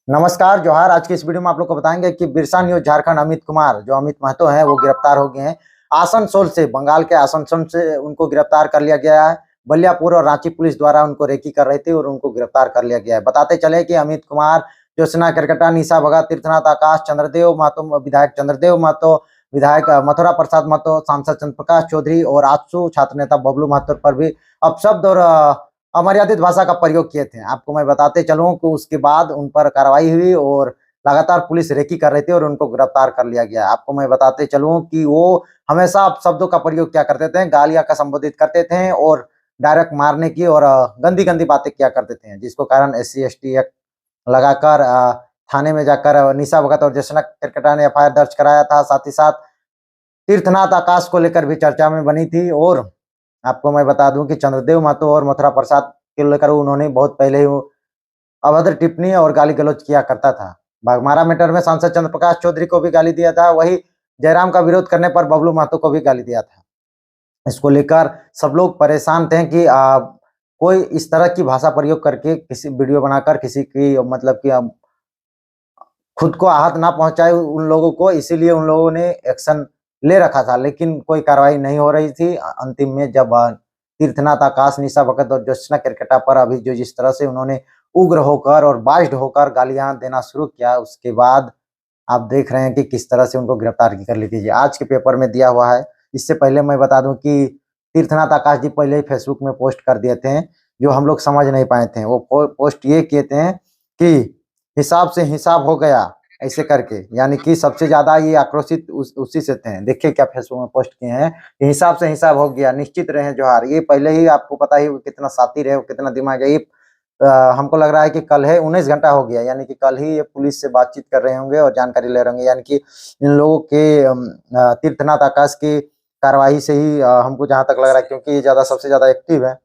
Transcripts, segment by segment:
नमस्कार जोहार। आज की इस वीडियो में आप लोग को बताएंगे कि बिरसा न्यूज झारखंड अमित कुमार जो अमित महतो हैं वो गिरफ्तार हो गए हैं। आसनसोल से, बंगाल के आसनसोल से उनको गिरफ्तार कर लिया गया है। बलियापुर और रांची पुलिस द्वारा उनको रेकी कर रही थी और उनको गिरफ्तार कर लिया गया है। बताते चले कि अमित कुमार, ज्योत्सना केरकेटा, निशा भगत, तीर्थनाथ आकाश, चंद्रदेव महतो, विधायक चंद्रदेव महतो, विधायक मथुरा प्रसाद महतो, सांसद चंद्र प्रकाश चौधरी और आजसू छात्र नेता बबलू महतो पर भी अपशब्द और अमर्यादित भाषा का प्रयोग किए थे। आपको मैं बताते चलूं कि उसके बाद उन पर कार्रवाई हुई और लगातार पुलिस रेकी कर रही थी और उनको गिरफ्तार कर लिया गया। आपको मैं बताते चलूं कि वो हमेशा अपशब्दों का प्रयोग क्या करते थे, गालियां का संबोधित करते थे और डायरेक्ट मारने की और गंदी गंदी बातें किया करते थे, जिसको कारण SC ST एक्ट लगाकर थाने में जाकर निशा भगत और ज्योत्सना केरकेटा ने FIR दर्ज कराया था। साथ ही साथ तीर्थनाथ आकाश को लेकर भी चर्चा में बनी थी और आपको मैं बता दूं कि चंद्रदेव महतो और मथुरा प्रसाद को लेकर उन्होंने बहुत पहले ही अभद्र टिप्पणी और गाली गलौज किया करता था। बाघमारा मैटर में सांसद चंद्र प्रकाश चौधरी को भी गाली दिया था। वही जयराम का विरोध करने पर बबलू महतो को भी गाली दिया था। इसको लेकर सब लोग परेशान थे कि कोई इस तरह की भाषा प्रयोग करके किसी वीडियो बनाकर किसी की मतलब कि खुद को आहत ना पहुंचाए उन लोगों को, इसीलिए उन लोगों ने एक्शन ले रखा था, लेकिन कोई कार्रवाई नहीं हो रही थी। अंतिम में जब तीर्थनाथ आकाश, निशा भगत और ज्योत्सना केरकेटा पर अभी जो जिस तरह से उन्होंने उग्र होकर और बाइज्ड होकर गालियां देना शुरू किया, उसके बाद आप देख रहे हैं कि किस तरह से उनको गिरफ्तार कर लीजिए। आज के पेपर में दिया हुआ है। इससे पहले मैं बता दूं कि तीर्थनाथ आकाश जी पहले ही फेसबुक में पोस्ट कर दिए थे, जो हम लोग समझ नहीं पाए थे। वो पोस्ट ये किए थे कि हिसाब से हिसाब हो गया, ऐसे करके, यानी कि सबसे ज्यादा ये आक्रोशित उसी से थे। देखिए क्या फेसबुक में पोस्ट किए हैं कि हिसाब से हिसाब हो गया, निश्चित रहे जोहार। ये पहले ही आपको पता ही कितना शातिर है, कितना दिमाग है। ये हमको लग रहा है कि कल है 19 घंटा हो गया, यानी कि कल ही ये पुलिस से बातचीत कर रहे होंगे और जानकारी ले रहे होंगे। यानी कि इन लोगों के तीर्थनाथ आकाश की कार्रवाई से ही हमको जहां तक लग रहा है, क्योंकि ये ज्यादा सबसे ज्यादा एक्टिव है।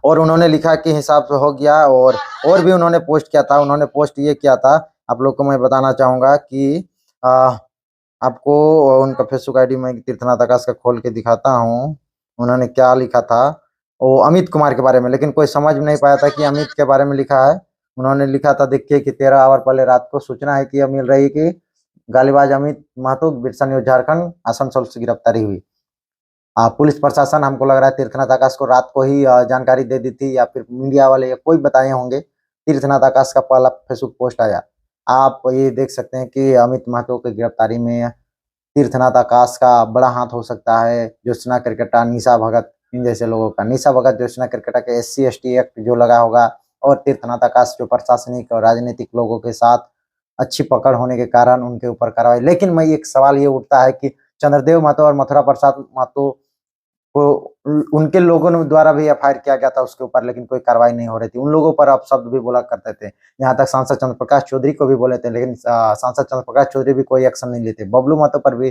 और उन्होंने लिखा कि हिसाब से हो गया और भी उन्होंने पोस्ट किया था। उन्होंने पोस्ट ये किया था, आप लोग को मैं बताना चाहूंगा कि आपको उनका फेसबुक आईडी मैं तीर्थनाथ आकाश का खोल के दिखाता हूँ। उन्होंने क्या लिखा था वो अमित कुमार के बारे में, लेकिन कोई समझ नहीं पाया था कि अमित के बारे में लिखा है। उन्होंने लिखा था, देखिए कि 13 आवर पहले रात को सूचना है कि यह मिल रही कि गालीबाज अमित महतो बिरसा न्यूज झारखंड आसनसोल से गिरफ्तारी हुई। पुलिस प्रशासन हमको लग रहा है तीर्थनाथ आकाश को रात को ही जानकारी दे दी थी, या फिर मीडिया वाले या कोई बताए होंगे। तीर्थनाथ आकाश का पहला फेसबुक पोस्ट आया। आप ये देख सकते हैं कि अमित महतो की गिरफ्तारी में तीर्थनाथ आकाश का बड़ा हाथ हो सकता है। ज्योत्सना केरकेटा, निशा भगत, इन जैसे लोगों का। निशा भगत, ज्योत्सना केरकेटा के SC ST एक्ट जो लगा होगा, और तीर्थनाथ आकाश जो प्रशासनिक और राजनीतिक लोगों के साथ अच्छी पकड़ होने के कारण उनके ऊपर कार्रवाई। लेकिन मैं एक सवाल ये उठता है कि चंद्रदेव महतो और मथुरा प्रसाद महतो को उनके लोगों ने द्वारा भी FIR किया गया था उसके ऊपर, लेकिन कोई कार्रवाई नहीं हो रही थी। उन लोगों पर अपशब्द भी बोला करते थे। यहाँ तक सांसद चंद्र प्रकाश चौधरी को भी बोले थे, लेकिन सांसद चंद्र प्रकाश चौधरी भी कोई एक्शन नहीं लेते। बबलू महतो पर भी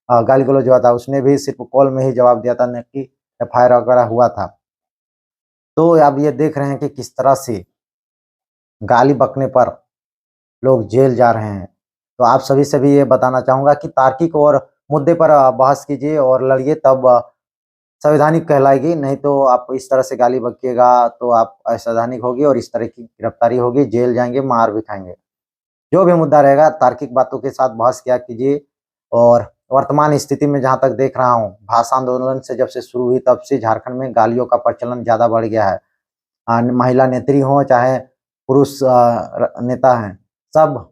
गाली गलौज हुआ था, उसने भी सिर्फ कॉल में ही जवाब दिया था, न कि FIR वगैरह हुआ था। तो अब ये देख रहे हैं कि किस तरह से गाली बकने पर लोग जेल जा रहे हैं। तो आप सभी से भी ये बताना चाहूंगा कि तार्किक और मुद्दे पर बहस कीजिए और लड़िए, तब संवैधानिक कहलाएगी। नहीं तो आप इस तरह से गाली बकिएगा तो आप असंवैधानिक होगी और इस तरह की गिरफ्तारी होगी, जेल जाएंगे, मार भी खाएंगे। जो भी मुद्दा रहेगा तार्किक बातों के साथ बहस किया कीजिए। और वर्तमान स्थिति में जहां तक देख रहा हूं, भाषा आंदोलन से जब से शुरू हुई तब से झारखंड में गालियों का प्रचलन ज्यादा बढ़ गया है। महिला नेत्री हो चाहे पुरुष नेता हैं, सब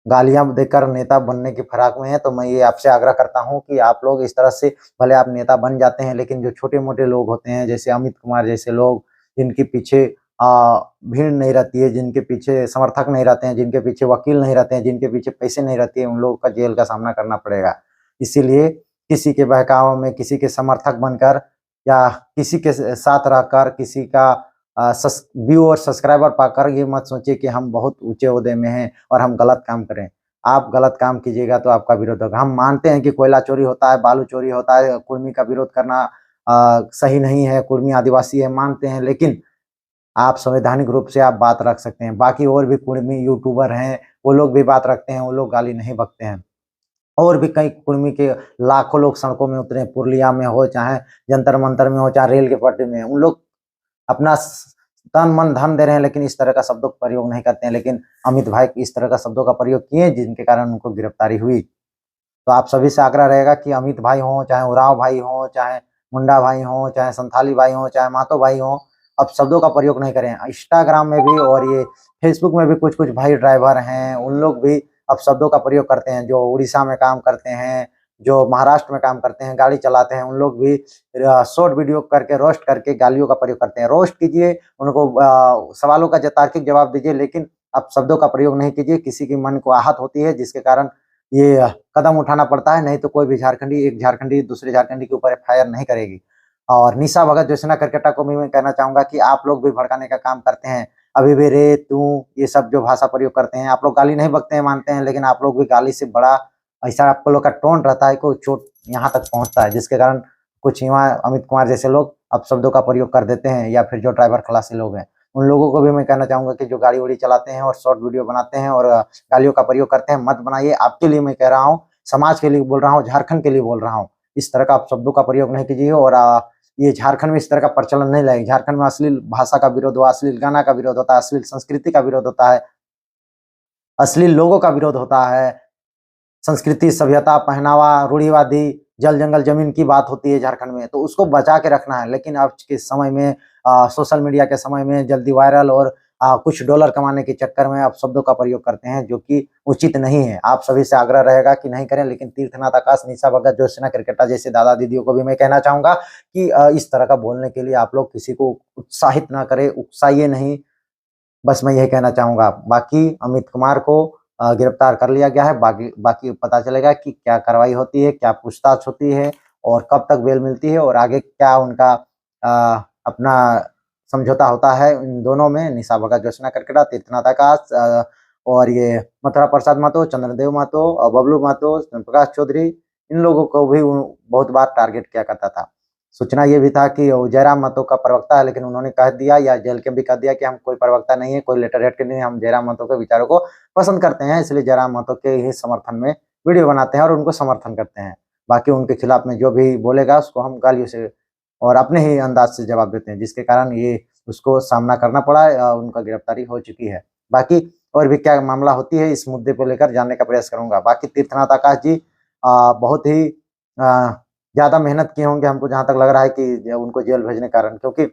गालियां देकर नेता बनने की फिराक में है। तो मैं ये आपसे आग्रह करता हूं कि आप लोग इस तरह से, भले आप नेता बन जाते हैं, लेकिन जो छोटे मोटे लोग होते हैं जैसे अमित कुमार जैसे लोग, जिनके पीछे भीड़ नहीं रहती है, जिनके पीछे समर्थक नहीं रहते हैं, जिनके पीछे वकील नहीं रहते हैं, जिनके पीछे पैसे नहीं रहते हैं, उन लोगों का जेल का सामना करना पड़ेगा। इसीलिए किसी के बहकावे में, किसी के समर्थक बनकर या किसी के साथ रहकर, किसी का व्यू और सब्सक्राइबर पाकर ये मत सोचिए कि हम बहुत ऊंचे ओहदे में हैं और हम गलत काम करें। आप गलत काम कीजिएगा तो आपका विरोध होगा। हम मानते हैं कि कोयला चोरी होता है, बालू चोरी होता है, कुर्मी का विरोध करना सही नहीं है, कुर्मी आदिवासी है, मानते हैं, लेकिन आप संवैधानिक रूप से आप बात रख सकते हैं। बाकी और भी कुर्मी यूट्यूबर हैं, वो लोग भी बात रखते हैं, वो लोग गाली नहीं बकते हैं। और भी कई कुर्मी के लाखों लोग सड़कों में उतरे, पुरलिया में हो चाहे जंतर मंतर में हो चाहे रेल के पटरी में, उन लोग अपना तन मन धन दे रहे हैं, लेकिन इस तरह का शब्दों का प्रयोग नहीं करते हैं। लेकिन अमित भाई इस तरह का शब्दों का प्रयोग किए, जिनके कारण उनको गिरफ्तारी हुई। तो आप सभी से आग्रह रहेगा कि अमित भाई हों, चाहे उरांव भाई हों, चाहे मुंडा भाई हों, चाहे संथाली भाई हों, चाहे महतो भाई हों, अब शब्दों का प्रयोग नहीं करें। इंस्टाग्राम में भी और ये फेसबुक में भी कुछ कुछ भाई ड्राइवर हैं, उन लोग भी अब शब्दों का प्रयोग करते हैं। जो उड़ीसा में काम करते हैं, जो महाराष्ट्र में काम करते हैं, गाड़ी चलाते हैं, उन लोग भी शॉर्ट वीडियो करके रोस्ट करके गालियों का प्रयोग करते हैं। रोस्ट कीजिए, उनको सवालों का तार्किक जवाब दीजिए, लेकिन अब शब्दों का प्रयोग नहीं कीजिए। किसी की मन को आहत होती है, जिसके कारण ये कदम उठाना पड़ता है, नहीं तो कोई भी झारखंडी एक झारखंडी दूसरे झारखंडी के ऊपर एफआईआर नहीं करेगी। और निशा भगत ज्योत्सना करकेटा को भी मैं कहना चाहूंगा कि आप लोग भी भड़काने का काम करते हैं। अभी भी रे तू ये सब जो भाषा प्रयोग करते हैं, आप लोग गाली नहीं बकते हैं मानते हैं, लेकिन आप लोग भी गाली से बड़ा ऐसा आप लोग का टोन रहता है कि चोट यहाँ तक पहुंचता है, जिसके कारण कुछ युवा अमित कुमार जैसे लोग अब शब्दों का प्रयोग कर देते हैं, या फिर जो ड्राइवर खलासी लोग हैं उन लोगों को भी मैं कहना चाहूंगा कि जो गाड़ी वाड़ी चलाते हैं और शॉर्ट वीडियो बनाते हैं और गालियों का प्रयोग करते हैं, मत बनाइए। आपके लिए मैं कह रहा हूँ, समाज के लिए बोल रहा हूँ, झारखंड के लिए बोल रहा हूँ। इस तरह का आप शब्दों का प्रयोग नहीं कीजिए। और ये झारखंड में इस तरह का प्रचलन नहीं लगेगा। झारखंड में अश्लील भाषा का विरोध हुआ, अश्लील गाना का विरोध होता है, अश्लील संस्कृति का विरोध होता है, अश्लील लोगों का विरोध होता है। संस्कृति, सभ्यता, पहनावा, रूढ़िवादी, जल जंगल जमीन की बात होती है झारखंड में, तो उसको बचा के रखना है। लेकिन आज के समय में सोशल मीडिया के समय में जल्दी वायरल और कुछ डॉलर कमाने के चक्कर में आप शब्दों का प्रयोग करते हैं, जो कि उचित नहीं है। आप सभी से आग्रह रहेगा कि नहीं करें। लेकिन तीर्थनाथ आकाश, निशा भगत ज्योत्सना करकेटा जैसे दादा दीदियों को भी मैं कहना चाहूंगा कि इस तरह का बोलने के लिए आप लोग किसी को उत्साहित ना करें, उकसाइए नहीं। बस मैं यही कहना चाहूंगा। बाकी अमित कुमार को गिरफ्तार कर लिया गया है। बाकी बाकी पता चलेगा कि क्या कार्रवाई होती है, क्या पूछताछ होती है, और कब तक बेल मिलती है, और आगे क्या उनका अपना समझौता होता है इन दोनों में, निशा भगत ज्योत्सना करकेटा, तीर्थनाथ आकाश और ये मथुरा प्रसाद महतो, चंद्रदेव महतो और बबलू महतो, प्रकाश चौधरी, इन लोगों को भी बहुत बार टारगेट किया करता था। सूचना ये भी था कि जयराम महतो का प्रवक्ता है, लेकिन उन्होंने कह दिया, या जेल के भी कह दिया कि हम कोई प्रवक्ता नहीं है, कोई लेटर हेड के नहीं, हम जयराम महतो के विचारों को पसंद करते हैं, इसलिए जयराम महतो के ही समर्थन में वीडियो बनाते हैं और उनको समर्थन करते हैं। बाकी उनके खिलाफ में जो भी बोलेगा उसको हम गालियों से और अपने ही अंदाज से जवाब देते हैं, जिसके कारण ये उसको सामना करना पड़ा। उनका गिरफ्तारी हो चुकी है। बाकी और भी क्या मामला होती है इस मुद्दे को लेकर जानने का प्रयास करूंगा। बाकी तीर्थनाथ आकाश जी बहुत ही ज्यादा मेहनत किए होंगे, हमको जहां तक लग रहा है कि उनको जेल भेजने के कारण, क्योंकि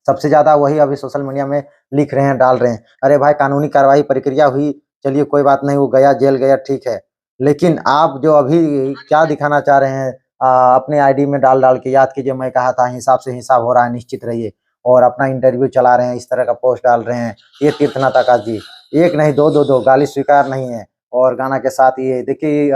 सबसे ज्यादा वही अभी सोशल मीडिया में लिख रहे हैं, डाल रहे हैं। अरे भाई, कानूनी कार्रवाई प्रक्रिया हुई, चलिए कोई बात नहीं, वो गया जेल गया, ठीक है। लेकिन आप जो अभी क्या दिखाना चाह रहे हैं अपने आईडी में डाल डाल के, याद कीजिए मैं कहा था हिसाब से हिसाब हो रहा है, निश्चित रहिए। और अपना इंटरव्यू चला रहे हैं, इस तरह का पोस्ट डाल रहे हैं। ये तीर्थनाथ आकाश जी एक नहीं दो गाली स्वीकार नहीं है। और गाना के साथ ये देखिए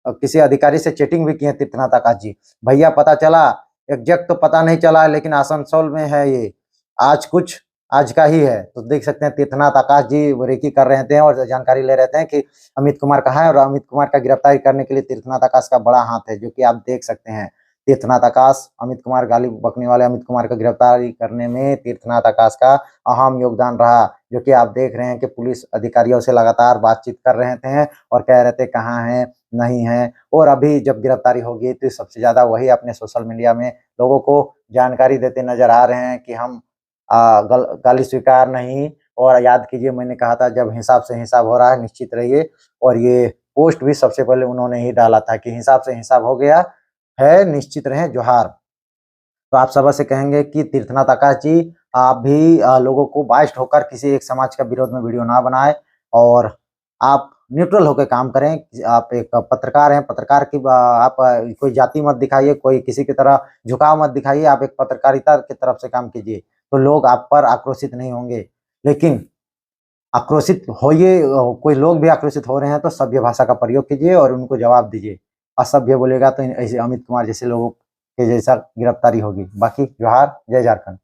किसी अधिकारी से चैटिंग भी की है तीर्थनाथ आकाश जी। भैया पता चला, एग्जैक्ट तो पता नहीं चला है, लेकिन आसनसोल में है ये, आज का ही है। तो देख सकते हैं तीर्थनाथ आकाश जी रेकी कर रहे थे और जानकारी ले रहे थे कि अमित कुमार कहाँ है, और अमित कुमार का गिरफ्तारी करने के लिए तीर्थनाथ आकाश का बड़ा हाथ है, जो कि आप देख सकते हैं। तीर्थनाथ आकाश, अमित कुमार, गाली बकने वाले अमित कुमार का गिरफ्तारी करने में तीर्थनाथ आकाश का अहम योगदान रहा, जो कि आप देख रहे हैं कि पुलिस अधिकारियों से लगातार बातचीत कर रहे थे और कह रहे थे कहाँ हैं, नहीं है। और अभी जब गिरफ्तारी होगी तो सबसे ज्यादा वही अपने सोशल मीडिया में लोगों को जानकारी देते नजर आ रहे हैं कि हम गाली स्वीकार नहीं। और याद कीजिए मैंने कहा था जब हिसाब से हिसाब हो रहा है, निश्चित रहिए। और ये पोस्ट भी सबसे पहले उन्होंने ही डाला था कि हिसाब से हिसाब हो गया है, निश्चित रहें, जोहार। तो आप सब से कहेंगे कि तीर्थनाथ आकाश जी आप भी लोगों को बाइस्ड होकर किसी एक समाज का विरोध में वीडियो ना बनाए, और आप न्यूट्रल होकर काम करें। आप एक पत्रकार हैं, पत्रकार की आप कोई जाति मत दिखाइए, कोई किसी की तरह झुकाव मत दिखाइए, आप एक पत्रकारिता की तरफ से काम कीजिए, तो लोग आप पर आक्रोशित नहीं होंगे। लेकिन आक्रोशित होइए, कोई लोग भी आक्रोशित हो रहे हैं तो सभ्य भाषा का प्रयोग कीजिए और उनको जवाब दीजिए। असभ्य बोलेगा तो ऐसे अमित कुमार जैसे लोगों के जैसा गिरफ्तारी होगी। बाकी जोहार, जय झारखंड।